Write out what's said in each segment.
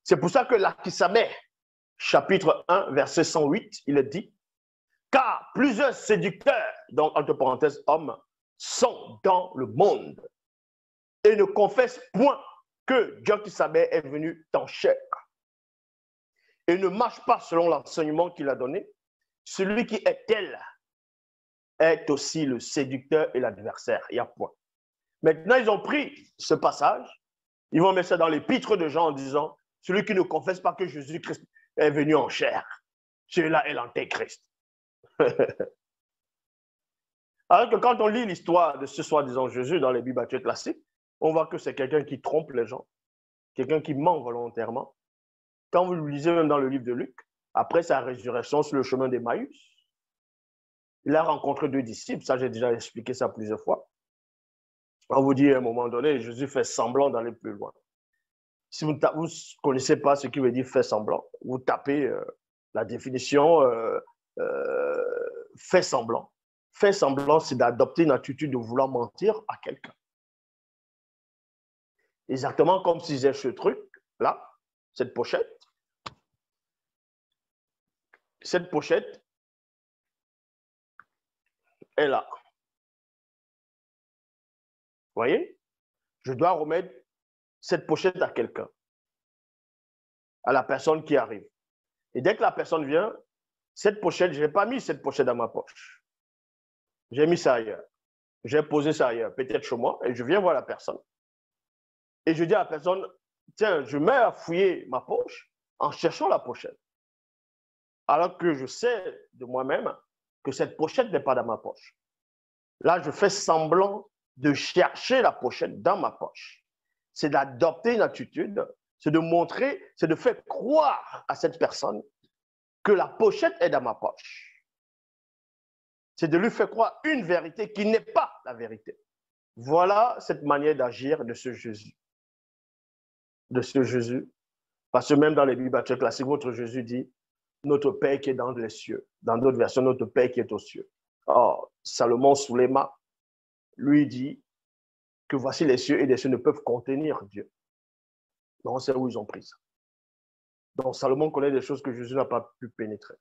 C'est pour ça que l'Akisabé, chapitre 1, verset 108, il est dit, car plusieurs séducteurs, donc entre parenthèses hommes, sont dans le monde et ne confessent point que Djokisabé est venu en chair et ne marche pas selon l'enseignement qu'il a donné. Celui qui est tel est aussi le séducteur et l'adversaire. Il y a point. Maintenant, ils ont pris ce passage, ils vont mettre ça dans l'épître de Jean en disant, celui qui ne confesse pas que Jésus-Christ est venu en chair, celui-là est l'antéchrist. Alors que quand on lit l'histoire de ce soi-disant Jésus dans les Bibles classiques, on voit que c'est quelqu'un qui trompe les gens, quelqu'un qui ment volontairement. Quand vous le lisez même dans le livre de Luc, après sa résurrection sur le chemin d'Emmaüs, il a rencontré 2 disciples, ça j'ai déjà expliqué ça plusieurs fois. On vous dit à un moment donné, Jésus fait semblant d'aller plus loin. Si vous ne connaissez pas ce qui veut dire fait semblant, vous tapez la définition fait semblant. Fait semblant, c'est d'adopter une attitude de vouloir mentir à quelqu'un. Exactement comme si j'ai ce truc-là, cette pochette. Cette pochette est là. Vous voyez? Je dois remettre cette pochette à quelqu'un, à la personne qui arrive. Et dès que la personne vient, cette pochette, je n'ai pas mis cette pochette dans ma poche. J'ai mis ça ailleurs. J'ai posé ça ailleurs, peut-être chez moi, et je viens voir la personne. Et je dis à la personne, tiens, je mets à fouiller ma poche en cherchant la pochette. Alors que je sais de moi-même que cette pochette n'est pas dans ma poche. Là, je fais semblant de chercher la pochette dans ma poche. C'est d'adopter une attitude, c'est de montrer, c'est de faire croire à cette personne que la pochette est dans ma poche. C'est de lui faire croire une vérité qui n'est pas la vérité. Voilà cette manière d'agir de ce Jésus. De ce Jésus. Parce que même dans les Bibles classiques, votre Jésus dit notre Père qui est dans les cieux. Dans d'autres versions, notre Père qui est aux cieux. Or, Salomon Souléma, lui dit que voici les cieux et les cieux ne peuvent contenir Dieu. Donc, c'est où ils ont pris ça. Donc, Salomon connaît des choses que Jésus n'a pas pu pénétrer.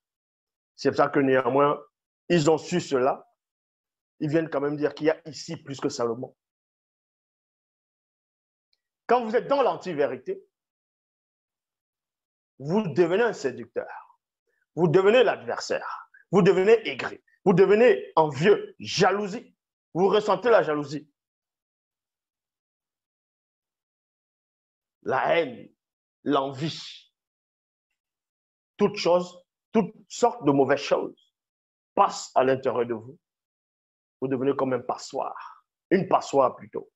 C'est pour ça que néanmoins, ils ont su cela. Ils viennent quand même dire qu'il y a ici plus que Salomon. Quand vous êtes dans l'anti-vérité, vous devenez un séducteur. Vous devenez l'adversaire. Vous devenez aigri. Vous devenez envieux, jalousie. Vous ressentez la jalousie. La haine, l'envie. Toutes sortes de mauvaises choses passent à l'intérieur de vous. Vous devenez comme un passoire. Une passoire plutôt.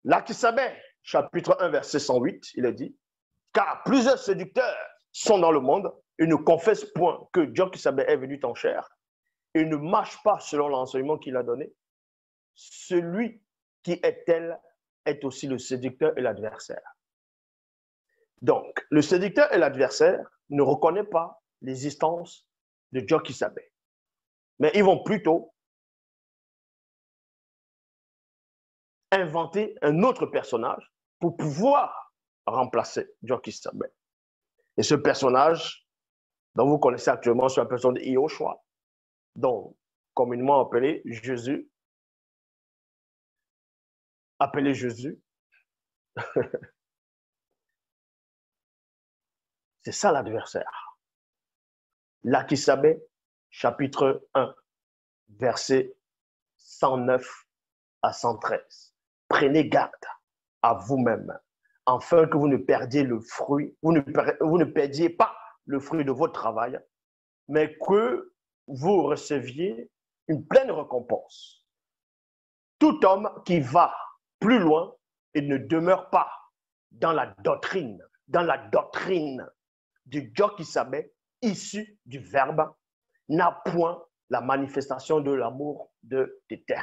L'Akisabé, chapitre 1, verset 108, il est dit, car plusieurs séducteurs sont dans le monde et ne confessent point que Djokisabé est venu en chair et ne marche pas selon l'enseignement qu'il a donné. Celui qui est tel est aussi le séducteur et l'adversaire. Donc, le séducteur et l'adversaire ne reconnaissent pas l'existence de Djokisabé. Mais ils vont plutôt inventer un autre personnage pour pouvoir remplacer Djokisabé. Et ce personnage, dont vous connaissez actuellement, c'est la personne de Yahushua, donc communément appelé Jésus. Appelé Jésus. C'est ça l'adversaire. L'Akisabé, chapitre 1, verset 109 à 113. Prenez garde à vous-même, afin que vous ne perdiez le fruit, vous ne perdiez pas le fruit de votre travail, mais que vous receviez une pleine récompense. Tout homme qui va plus loin et ne demeure pas dans la doctrine du Djokisabé, issu du Verbe, n'a point la manifestation de l'amour de Tété.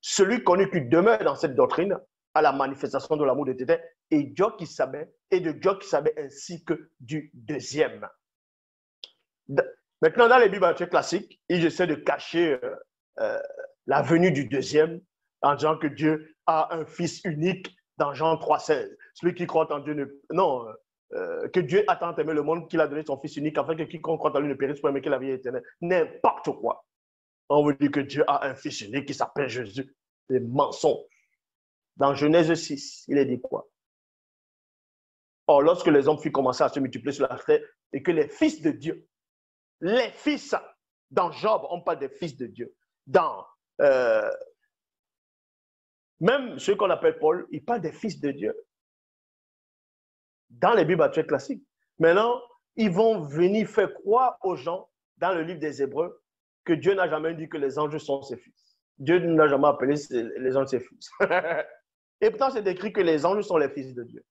Celui connu qui demeure dans cette doctrine a la manifestation de l'amour de Tété et Djokisabé et de Djokisabé ainsi que du deuxième. Maintenant, dans les Bibles classiques, ils essaient de cacher la venue du deuxième en disant que Dieu a un fils unique Dans Jean 3,16, celui qui croit en Dieu ne... Non, que Dieu a tant aimé le monde qu'il a donné son Fils unique, afin que quiconque croit en lui ne périsse pas, mais qu'il ait la vie éternelle. N'importe quoi. On veut dire que Dieu a un Fils unique qui s'appelle Jésus. C'est mensonge. Dans Genèse 6, il est dit quoi? Or, lorsque les hommes furent commencés à se multiplier sur la terre, et que les fils de Dieu, les fils, dans Job, on parle des fils de Dieu. Dans même ceux qu'on appelle Paul, il parle des fils de Dieu. Dans les Bibles actuelles classiques. Maintenant, ils vont venir faire croire aux gens, dans le livre des Hébreux, que Dieu n'a jamais dit que les anges sont ses fils. Dieu n'a jamais appelé les anges ses fils. Et pourtant, c'est écrit que les anges sont les fils de Dieu.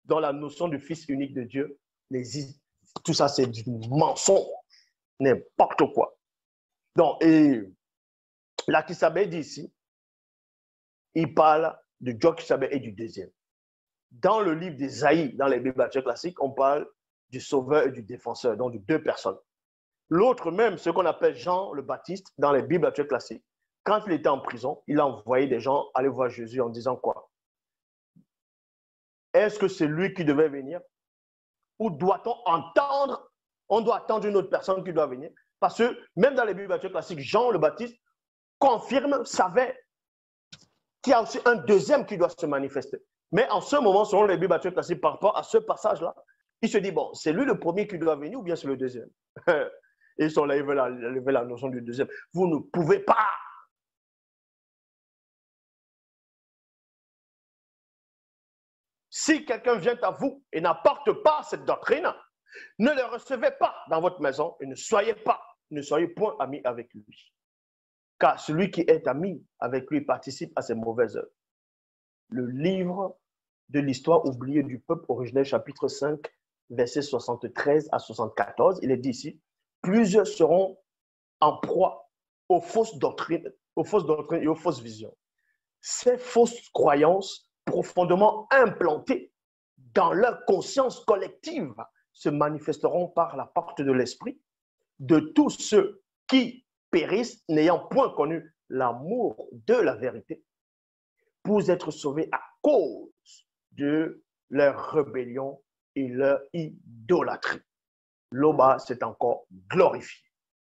Dans la notion du Fils unique de Dieu, tout ça, c'est du mensonge. N'importe quoi. Donc, et la Kisabé dit ici, il parle de Job-Kisabé et du deuxième. Dans le livre d'Ésaïe, dans les Bibles classiques, on parle du sauveur et du défenseur, donc de deux personnes. L'autre même, ce qu'on appelle Jean le Baptiste, dans les Bibles classiques, quand il était en prison, il a envoyé des gens aller voir Jésus en disant quoi? Est-ce que c'est lui qui devait venir? Ou doit-on attendre? On doit attendre une autre personne qui doit venir. Parce que même dans les Bibles classiques, Jean le Baptiste confirme, savait qu'il y a aussi un deuxième qui doit se manifester. Mais en ce moment, selon les Bibles classiques, par rapport à ce passage-là, il se dit, bon, c'est lui le premier qui doit venir ou bien c'est le deuxième? Et ils sont là, ils veulent lever la notion du deuxième. Vous ne pouvez pas. Si quelqu'un vient à vous et n'apporte pas cette doctrine, ne le recevez pas dans votre maison et ne soyez point amis avec lui. Car celui qui est ami avec lui participe à ses mauvaises œuvres. Le livre de l'histoire oubliée du peuple originel, chapitre 5, versets 73 à 74, il est dit ici, plusieurs seront en proie aux fausses doctrines et aux fausses visions. Ces fausses croyances profondément implantées dans leur conscience collective se manifesteront par la porte de l'esprit de tous ceux qui périssent n'ayant point connu l'amour de la vérité pour être sauvés à cause de leur rébellion et leur idolâtrie. L'Oba s'est encore glorifié.